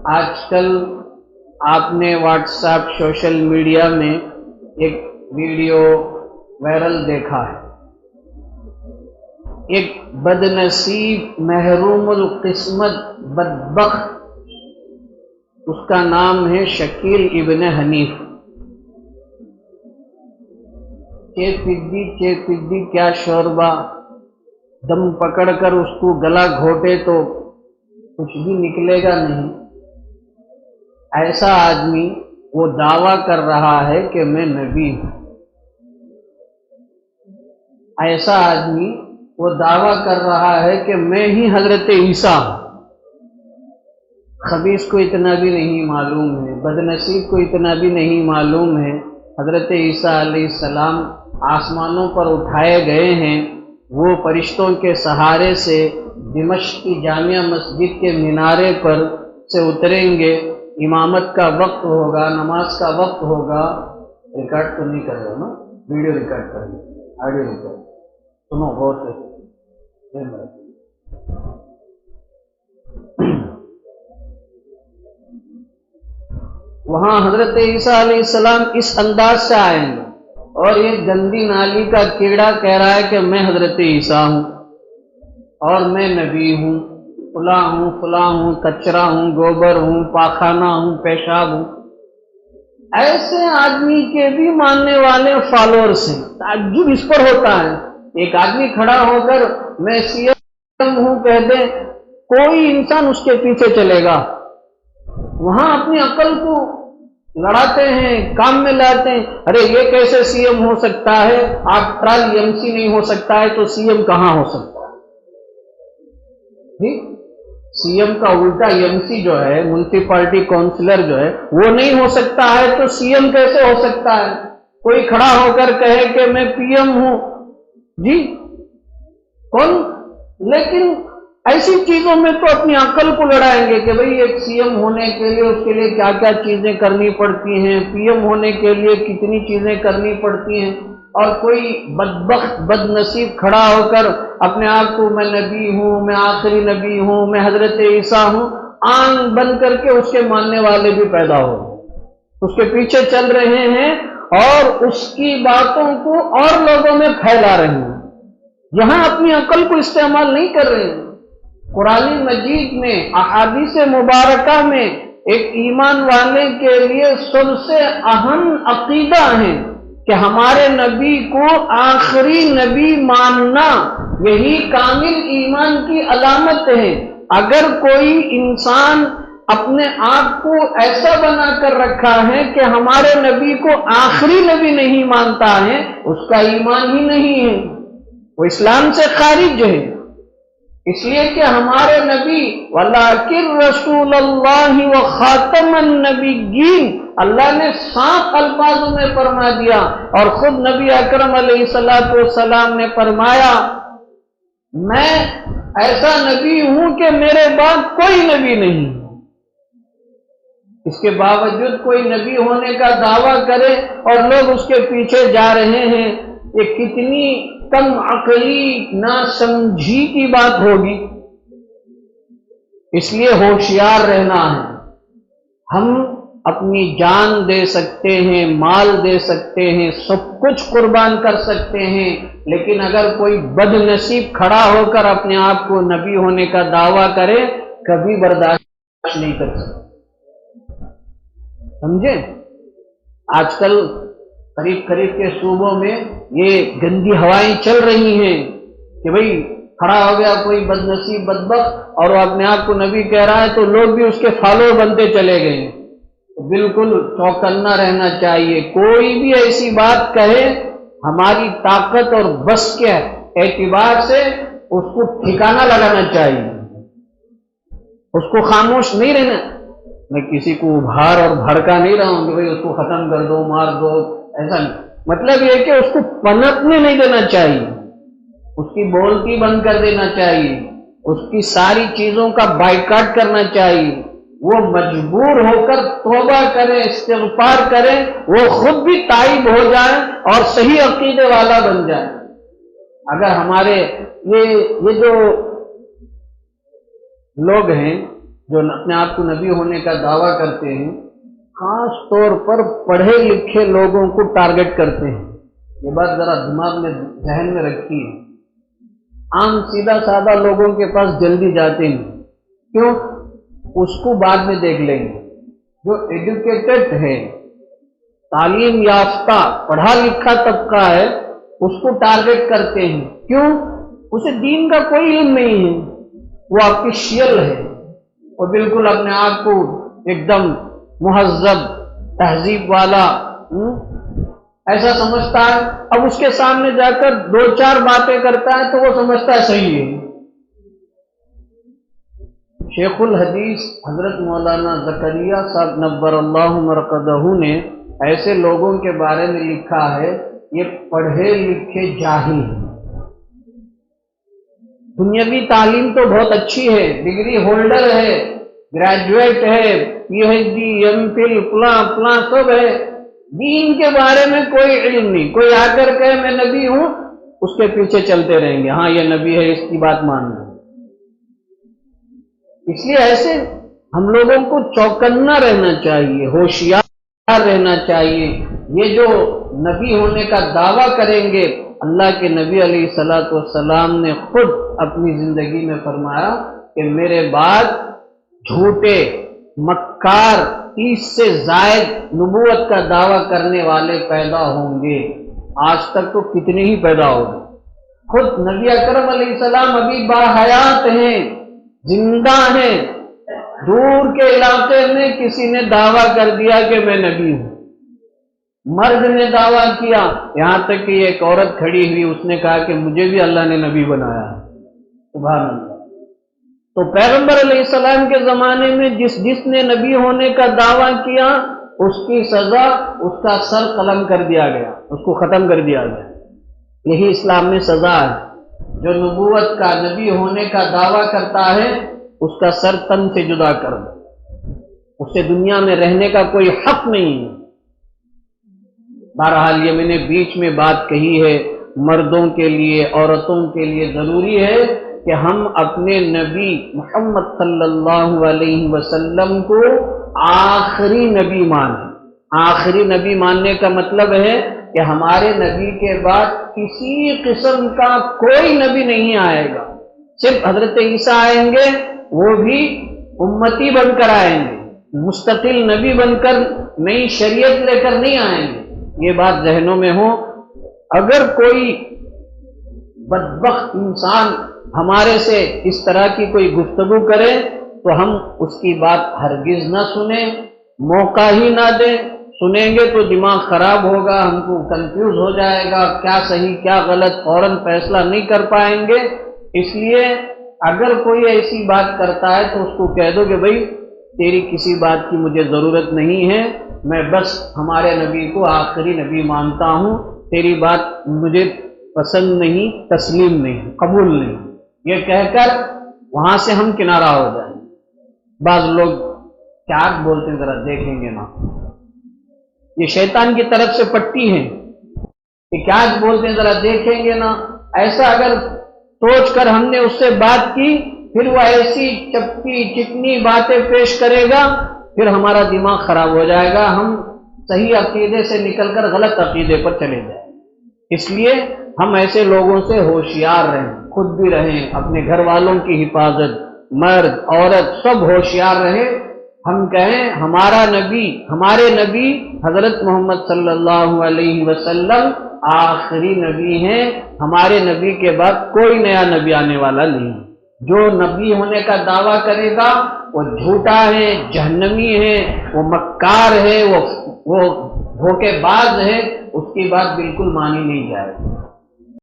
آج کل آپ نے واٹس ایپ سوشل میڈیا میں ایک ویڈیو وائرل دیکھا ہے۔ ایک بد نصیب محروم القسمت بدبخت، اس کا نام ہے شکیل ابن حنیف۔ چے کیا شوربہ، دم پکڑ کر اس کو گلا گھوٹے تو کچھ بھی نکلے گا نہیں۔ ایسا آدمی وہ دعویٰ کر رہا ہے کہ میں نبی ہوں۔ ایسا آدمی وہ دعویٰ کر رہا ہے کہ میں ہی حضرت عیسیٰ ہوں۔ خبیث کو اتنا بھی نہیں معلوم ہے، بد نصیب کو اتنا بھی نہیں معلوم ہے، حضرت عیسیٰ علیہ السلام آسمانوں پر اٹھائے گئے ہیں، وہ فرشتوں کے سہارے سے دمشق کی جامع مسجد کے مینارے پر سے اتریں گے، امامت کا وقت ہوگا، نماز کا وقت ہوگا۔ ریکارڈ تو نہیں کر رہے نا، ویڈیو ریکارڈ کر رہے، آڈیو ریکارڈ سنو غور سے۔ وہاں حضرت عیسیٰ علیہ السلام اس انداز سے آئیں گے اور یہ گندی نالی کا کیڑا کہہ رہا ہے کہ میں حضرت عیسیٰ ہوں اور میں نبی ہوں، فلاں ہوں، کچرا ہوں، گوبر ہوں، پاخانہ ہوں، پیشاب ہوں۔ ایسے آدمی کے بھی ماننے والے فالوورز ہیں۔ تعجب اس پر ہوتا ہے، ایک آدمی کھڑا ہو کر میں سی ایم ہوں کہہ دے، کوئی انسان اس کے پیچھے چلے گا۔ وہاں اپنی عقل کو لڑاتے ہیں، کام میں لاتے ہیں۔ ارے یہ کیسے سی ایم ہو سکتا ہے؟ آپ ٹرال ایم سی نہیں ہو سکتا ہے تو سی ایم کہاں ہو سکتا ہے؟ سی ایم کا الٹا ایم سی جو ہے، میونسپلٹی کونسلر جو ہے، وہ نہیں ہو سکتا ہے تو سی ایم کیسے ہو سکتا ہے؟ کوئی کھڑا ہو کر کہے کہ میں پی ایم ہوں، جی کون؟ لیکن ایسی چیزوں میں تو اپنی عقل کو لڑائیں گے کہ بھئی ایک سی ایم ہونے کے لیے اس کے لیے کیا کیا چیزیں کرنی پڑتی ہیں، پی ایم ہونے کے لیے کتنی چیزیں کرنی پڑتی ہیں، اور کوئی بدبخت بد نصیب کھڑا ہو کر اپنے آپ کو میں نبی ہوں، میں آخری نبی ہوں، میں حضرت عیسیٰ ہوں، آن بن کر کے اس کے ماننے والے بھی پیدا ہو، اس کے پیچھے چل رہے ہیں اور اس کی باتوں کو اور لوگوں میں پھیلا رہے ہیں، یہاں اپنی عقل کو استعمال نہیں کر رہے ہیں۔ قرآن مجید میں، احادیث مبارکہ میں ایک ایمان والے کے لیے سب سے اہم عقیدہ ہے کہ ہمارے نبی کو آخری نبی ماننا، یہی کامل ایمان کی علامت ہے۔ اگر کوئی انسان اپنے آپ کو ایسا بنا کر رکھا ہے کہ ہمارے نبی کو آخری نبی نہیں مانتا ہے، اس کا ایمان ہی نہیں ہے، وہ اسلام سے خارج ہے۔ اس لیے کہ ہمارے نبی وَلَٰكِن رَسُولَ اللَّهِ وَخَاتَمَ النَّبِيِّينَ، اللہ نے صاف الفاظوں میں فرما دیا، اور خود نبی اکرم علیہ السلام نے فرمایا، میں ایسا نبی ہوں کہ میرے بعد کوئی نبی نہیں۔ اس کے باوجود کوئی نبی ہونے کا دعویٰ کرے اور لوگ اس کے پیچھے جا رہے ہیں، یہ کتنی کم عقلی ناسمجھی کی بات ہوگی۔ اس لیے ہوشیار رہنا ہے۔ ہم اپنی جان دے سکتے ہیں، مال دے سکتے ہیں، سب کچھ قربان کر سکتے ہیں، لیکن اگر کوئی بد نصیب کھڑا ہو کر اپنے آپ کو نبی ہونے کا دعویٰ کرے، کبھی برداشت نہیں کر سکتے۔ سمجھے؟ آج کل قریب کے صوبوں میں یہ گندی ہوائیں چل رہی ہیں کہ بھئی کھڑا ہو گیا کوئی بد نصیب بدبخت اور وہ اپنے آپ کو نبی کہہ رہا ہے تو لوگ بھی اس کے فالو بنتے چلے گئے۔ بالکل چوکنا رہنا چاہیے، کوئی بھی ایسی بات کہے ہماری طاقت اور بس کے اعتبار سے اس کو ٹھکانہ لگانا چاہیے، اس کو خاموش نہیں رہنا۔ میں کسی کو ابھار اور بھڑکا نہیں رہا ہوں کہ بھئی اس کو ختم کر دو، مار دو، ایسا نہیں۔ مطلب یہ کہ اس کو پنپنے نہیں دینا چاہیے، اس کی بولتی بند کر دینا چاہیے، اس کی ساری چیزوں کا بائیکاٹ کرنا چاہیے، وہ مجبور ہو کر توبہ کرے، استغفار کرے، وہ خود بھی تائب ہو جائے اور صحیح عقیدے والا بن جائے۔ اگر ہمارے یہ جو لوگ ہیں جو اپنے آپ کو نبی ہونے کا دعویٰ کرتے ہیں خاص طور پر پڑھے لکھے لوگوں کو ٹارگٹ کرتے ہیں. یہ بات ذرا دماغ میں ذہن میں رکھیے. عام سیدھا سادہ لوگوں کے پاس جلدی جاتے ہیں. کیوں؟ اس کو بعد میں دیکھ لیں گے. جو ایڈوکیٹڈ ہے، تعلیم یافتہ پڑھا لکھا طبقہ ہے، اس کو ٹارگٹ کرتے ہیں. کیوں؟ اسے دین کا کوئی علم نہیں ہے، وہ آفیشیل ہے، وہ بالکل اپنے آپ کو ایک دم مہذب تہذیب والا ایسا سمجھتا ہے. اب اس کے سامنے جا کر دو چار باتیں کرتا ہے تو وہ سمجھتا ہے صحیح ہے. شیخ الحدیث حضرت مولانا زکریا صاحب نور اللہ مرقدہ نے ایسے لوگوں کے بارے میں لکھا ہے، یہ پڑھے لکھے جاہل ہیں. دنیاوی تعلیم تو بہت اچھی ہے، ڈگری ہولڈر ہے، گریجویٹ ہے، P H D, M Phil, فلاں سب ہے. دین کے بارے میں کوئی علم نہیں. کوئی آ کر کہے میں نبی ہوں، اس کے پیچھے چلتے رہیں گے. ہاں یہ نبی ہے، اس کی بات ماننا. اس لیے ایسے ہم لوگوں کو چوکنا رہنا چاہیے، ہوشیار رہنا چاہیے. یہ جو نبی ہونے کا دعویٰ کریں گے، اللہ کے نبی علیہ الصلوۃ والسلام نے خود اپنی زندگی میں فرمایا کہ میرے بعد جھوٹے مکار 30 سے زائد نبوت کا دعویٰ کرنے والے پیدا ہوں گے. آج تک تو کتنے ہی پیدا ہو گئے. خود نبی اکرم علیہ السلام ابھی باحیات ہیں، زندہ ہیں. دور کے علاقے میں کسی نے دعویٰ کر دیا کہ میں نبی ہوں، مرد نے دعویٰ کیا، یہاں تک کہ ایک عورت کھڑی ہوئی، اس نے کہا کہ مجھے بھی اللہ نے نبی بنایا. سبحان اللہ. تو پیغمبر علیہ السلام کے زمانے میں جس نے نبی ہونے کا دعویٰ کیا، اس کی سزا اس کا سر قلم کر دیا گیا، اس کو ختم کر دیا گیا. یہی اسلام میں سزا ہے. جو نبوت کا نبی ہونے کا دعویٰ کرتا ہے اس کا سر تن سے جدا کر دو، اسے دنیا میں رہنے کا کوئی حق نہیں ہے. بہرحال یہ میں نے بیچ میں بات کہی ہے، مردوں کے لیے عورتوں کے لیے ضروری ہے کہ ہم اپنے نبی محمد صلی اللہ علیہ وسلم کو آخری نبی مانیں. آخری نبی ماننے کا مطلب ہے کہ ہمارے نبی کے بعد کسی قسم کا کوئی نبی نہیں آئے گا. صرف حضرت عیسیٰ آئیں گے، وہ بھی امتی بن کر آئیں گے، مستقل نبی بن کر نئی شریعت لے کر نہیں آئیں گے. یہ بات ذہنوں میں ہو. اگر کوئی بدبخت انسان ہمارے سے اس طرح کی کوئی گفتگو کرے تو ہم اس کی بات ہرگز نہ سنیں، موقع ہی نہ دیں. سنیں گے تو دماغ خراب ہوگا، ہم کو کنفیوز ہو جائے گا، کیا صحیح کیا غلط فوراً فیصلہ نہیں کر پائیں گے. اس لیے اگر کوئی ایسی بات کرتا ہے تو اس کو کہہ دو کہ بھائی تیری کسی بات کی مجھے ضرورت نہیں ہے، میں بس ہمارے نبی کو آخری نبی مانتا ہوں، تیری بات مجھے پسند نہیں، تسلیم نہیں، قبول نہیں. یہ کہہ کر وہاں سے ہم کنارہ ہو جائیں. بعض لوگ کیا بولتے ہیں ذرا دیکھیں گے نا، یہ شیطان کی طرف سے پٹی ہیں کہ کیا بولتے ہیں ذرا دیکھیں گے نا. ایسا اگر سوچ کر ہم نے اس سے بات کی، پھر وہ ایسی چپکی چکنی باتیں پیش کرے گا، پھر ہمارا دماغ خراب ہو جائے گا، ہم صحیح عقیدے سے نکل کر غلط عقیدے پر چلے جائیں. اس لیے ہم ایسے لوگوں سے ہوشیار رہیں، خود بھی رہیں، اپنے گھر والوں کی حفاظت، مرد عورت سب ہوشیار رہیں. ہم کہیں ہمارا نبی، ہمارے نبی حضرت محمد صلی اللہ علیہ وسلم آخری نبی ہیں، ہمارے نبی کے بعد کوئی نیا نبی آنے والا نہیں. جو نبی ہونے کا دعویٰ کرے گا وہ جھوٹا ہے، جہنمی ہے، وہ مکار ہے، وہ دھوکے باز ہے، اس کی بات بالکل مانی نہیں جائے گی.